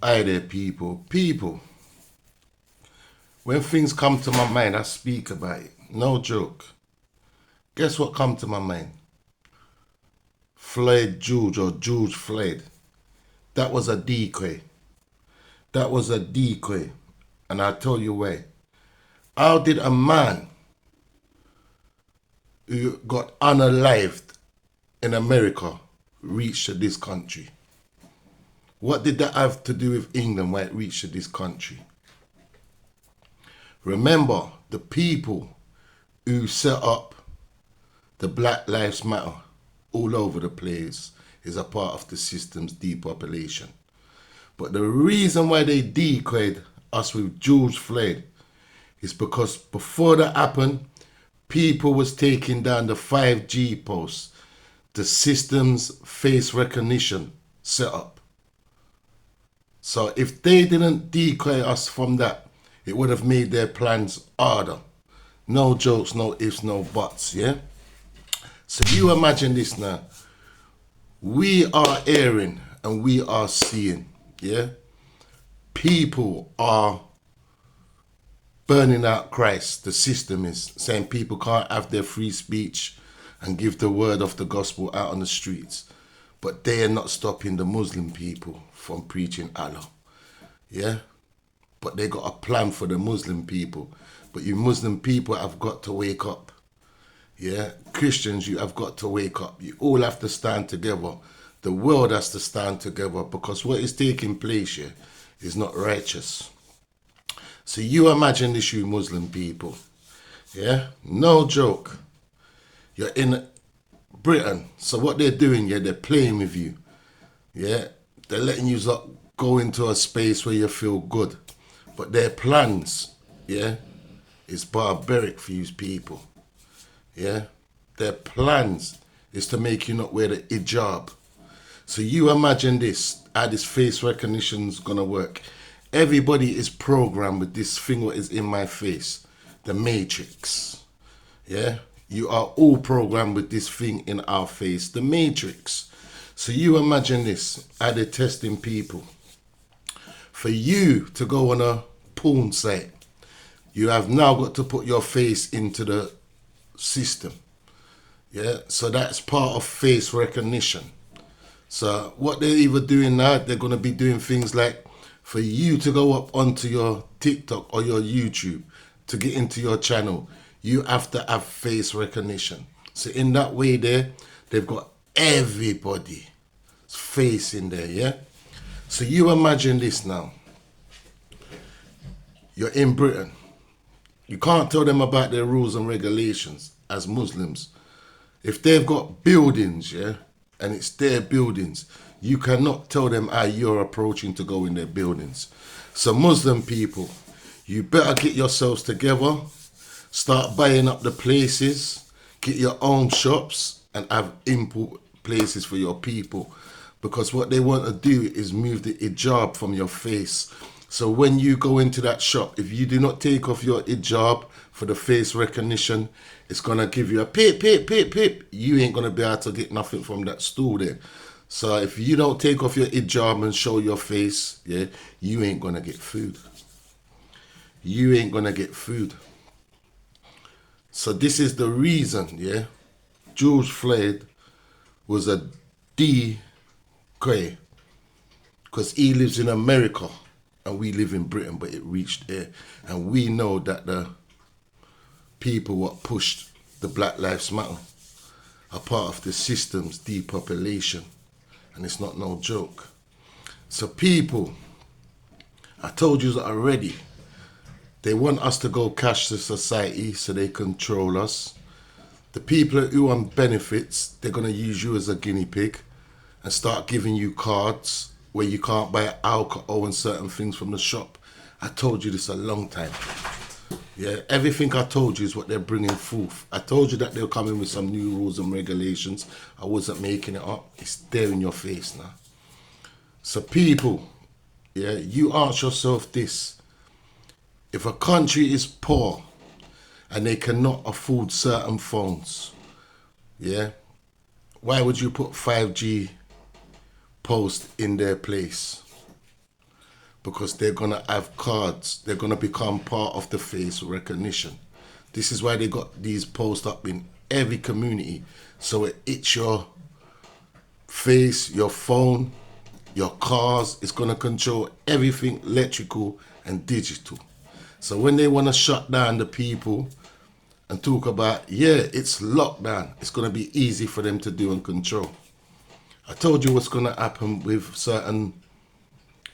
Hi there, people. People, when things come to my mind, I speak about it. No joke. Guess what come to my mind? Floyd George or George Floyd. That was a decoy. That was a decoy. And I'll tell you why. How did a man who got unalived in America reach to this country? What did that have to do with England why it reached to this country? Remember, the people who set up the Black Lives Matter all over the place is a part of the system's depopulation. But the reason why they decoyed us with George Floyd is because before that happened, people was taking down the 5G posts, the system's face recognition setup. So if they didn't decoy us from that, it would have made their plans harder. No jokes, no ifs, no buts, yeah? So you imagine this now. We are hearing and we are seeing, yeah? People are burning out Christ. The system is saying people can't have their free speech and give the word of the gospel out on the streets. But they are not stopping the Muslim people from preaching Allah, yeah? But they got a plan for the Muslim people. But you Muslim people have got to wake up. Yeah, Christians, you have got to wake up. You all have to stand together. The world has to stand together because what is taking place here is not righteous. So you imagine this, you Muslim people. Yeah, no joke. You're in Britain. So what they're doing, yeah, they're playing with you. Yeah, they're letting you go into a space where you feel good. But their plans, yeah, is barbaric for you people. Yeah, their plans is to make you not wear the hijab. So you imagine this, how this face recognition is gonna work. Everybody is programmed with this thing what is in my face, the matrix. Yeah, you are all programmed with this thing in our face, the matrix. So you imagine this, how they're testing people. For you to go on a porn site, you have now got to put your face into the system. Yeah, so that's part of face recognition. So what they're either doing now, they're going to be doing things like for you to go up onto your TikTok or your YouTube to get into your channel, you have to have face recognition. So in that way there, they've got everybody's face in there, yeah? So you imagine this now. You're in Britain. You can't tell them about their rules and regulations as Muslims. If they've got buildings, yeah, and it's their buildings, you cannot tell them how you're approaching to go in their buildings. So Muslim people, you better get yourselves together, start buying up the places, get your own shops and have import places for your people. Because what they want to do is move the hijab from your face. So when you go into that shop, if you do not take off your hijab for the face recognition, it's going to give you a pip, pip, pip, pip. You ain't going to be able to get nothing from that store there. So if you don't take off your hijab and show your face, yeah, you ain't going to get food. You ain't going to get food. So this is the reason, yeah, George Floyd was a decoy. Because he lives in America. And we live in Britain, but it reached there. And we know that the people what pushed the Black Lives Matter are part of the system's depopulation. And it's not no joke. So people, I told you already, they want us to go cashless society so they control us. The people who want benefits, they're going to use you as a guinea pig and start giving you cards where you can't buy alcohol and certain things from the shop. I told you this a long time. Yeah, everything I told you is what they're bringing forth. I told you that they'll come in with some new rules and regulations. I wasn't making it up. It's there in your face now. So people, yeah, you ask yourself this. If a country is poor and they cannot afford certain phones, yeah, why would you put 5G post in their place? because they're going to have cards. They're going to become part of the face recognition. This is why they got these posts up in every community. So it's your face, your phone, your cars. It's going to control everything electrical and digital. So when they want to shut down the people and talk about, yeah, it's lockdown, it's going to be easy for them to do and control. I told you what's going to happen with certain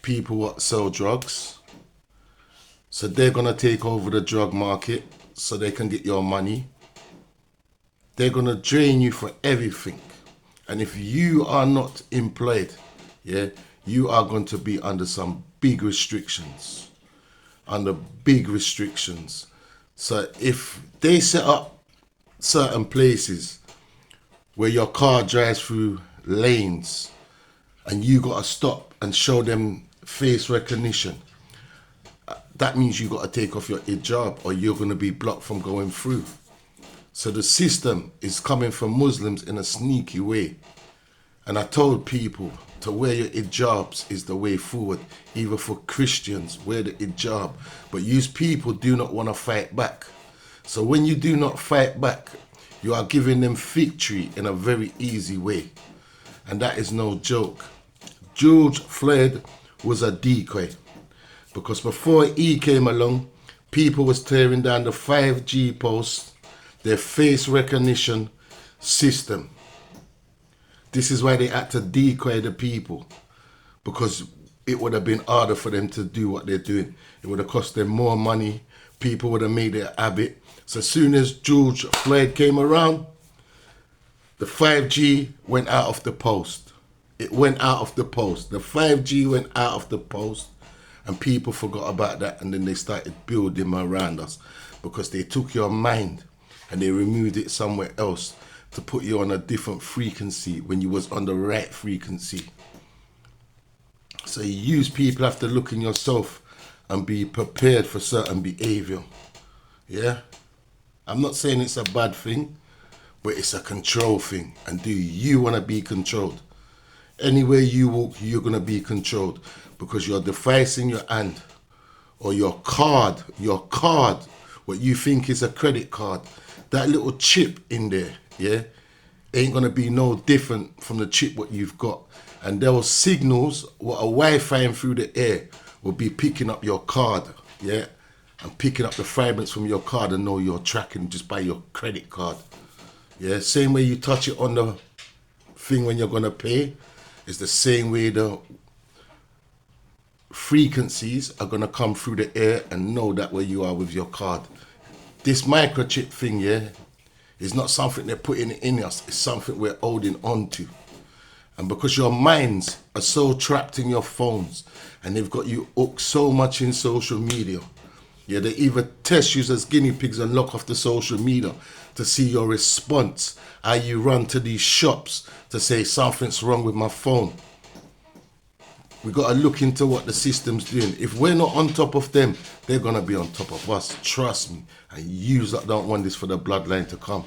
people what sell drugs. So they're going to take over the drug market so they can get your money. They're going to drain you for everything. And if you are not employed, yeah, you are going to be under some big restrictions. Under big restrictions. So if they set up certain places where your car drives through lanes and you got to stop and show them face recognition, that means you got to take off your hijab or you're going to be blocked from going through. So the system is coming from Muslims in a sneaky way. And I told people to wear your hijabs is the way forward. Even for Christians, wear the hijab. But you people do not want to fight back. So when you do not fight back, you are giving them victory in a very easy way. And that is no joke. George Floyd was a decoy. Because before he came along, people was tearing down the 5G posts, their face recognition system. This is why they had to decoy the people, because it would have been harder for them to do what they're doing. It would have cost them more money. People would have made it a habit. So as soon as George Floyd came around, the 5G went out of the post. It went out of the post. The 5G went out of the post, and people forgot about that, and then they started building around us because they took your mind and they removed it somewhere else to put you on a different frequency when you was on the right frequency. So you people have to look in yourself and be prepared for certain behavior. Yeah? I'm not saying it's a bad thing, but it's a control thing. And do you want to be controlled? Anywhere you walk, you're going to be controlled because your device in your hand or your card, what you think is a credit card, that little chip in there, yeah, ain't going to be no different from the chip what you've got. And those signals, what a Wi-Fi through the air, will be picking up your card, yeah, and picking up the fragments from your card and know you're tracking just by your credit card. Yeah, same way you touch it on the thing when you're going to pay, is the same way the frequencies are going to come through the air and know that where you are with your card. This microchip thing, yeah, is not something they're putting in us. It's something we're holding on to. And because your minds are so trapped in your phones and they've got you hooked so much in social media, yeah, they even test you as guinea pigs and lock off the social media to see your response. How you run to these shops to say something's wrong with my phone. We got to look into what the system's doing. If we're not on top of them, they're going to be on top of us. Trust me. And you that don't want this for the bloodline to come.